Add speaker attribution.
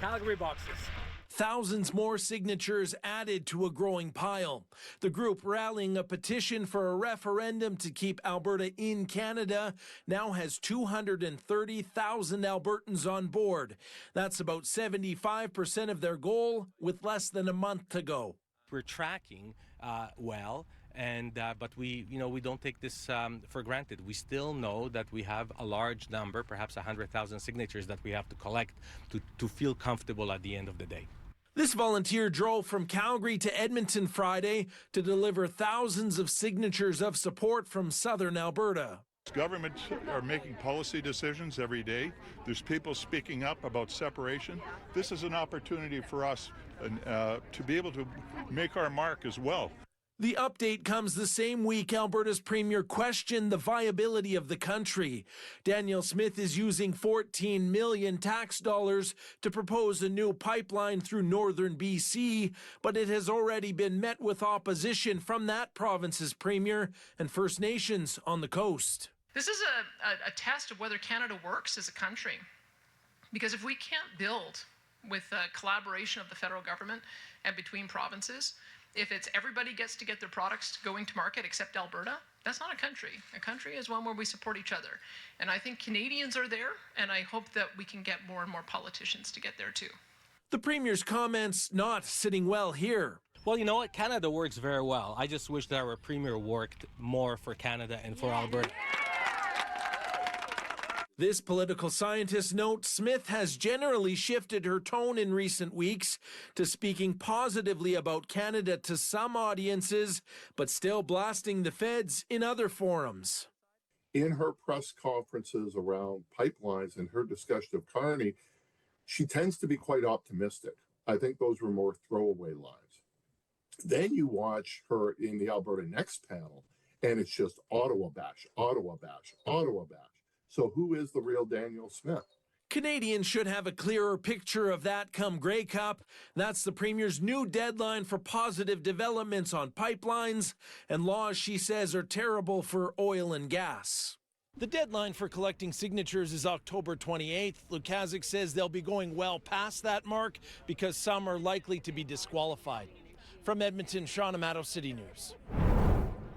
Speaker 1: Calgary boxes.
Speaker 2: Thousands more signatures added to a growing pile. The group rallying a petition for a referendum to keep Alberta in Canada now has 230,000 Albertans on board. That's about 75% of their goal with less than a month to go.
Speaker 3: We're tracking well, and but we don't take this for granted. We still know that we have a large number, perhaps 100,000 signatures that we have to collect to feel comfortable at the end of the day.
Speaker 2: This volunteer drove from Calgary to Edmonton Friday to deliver thousands of signatures of support from southern Alberta.
Speaker 4: Governments are making policy decisions every day. There's people speaking up about separation. This is an opportunity for us to be able to make our mark as well.
Speaker 2: The update comes the same week Alberta's premier questioned the viability of the country. Danielle Smith is using $14 million tax dollars to propose a new pipeline through northern BC, but it has already been met with opposition from that province's premier and First Nations on the coast.
Speaker 5: This is a test of whether Canada works as a country. Because if we can't build with collaboration of the federal government and between provinces, if it's everybody gets to get their products going to market except Alberta, that's not a country. A country is one where we support each other. And I think Canadians are there, and I hope that we can get more and more politicians to get there too.
Speaker 2: The Premier's comments not sitting well here.
Speaker 3: Well, you know what? Canada works very well. I just wish that our Premier worked more for Canada and for Alberta.
Speaker 2: This political scientist notes Smith has generally shifted her tone in recent weeks to speaking positively about Canada to some audiences, but still blasting the feds in other forums.
Speaker 6: In her press conferences around pipelines and her discussion of Carney, she tends to be quite optimistic. I think those were more throwaway lines. Then you watch her in the Alberta Next panel, and it's just Ottawa bash, Ottawa bash, Ottawa bash. So who is the real Danielle Smith?
Speaker 2: Canadians should have a clearer picture of that come Grey Cup. That's the Premier's new deadline for positive developments on pipelines and laws she says are terrible for oil and gas. The deadline for collecting signatures is October 28th. Lukasik says they'll be going well past that mark because some are likely to be disqualified. From Edmonton, Sean Amato, City News.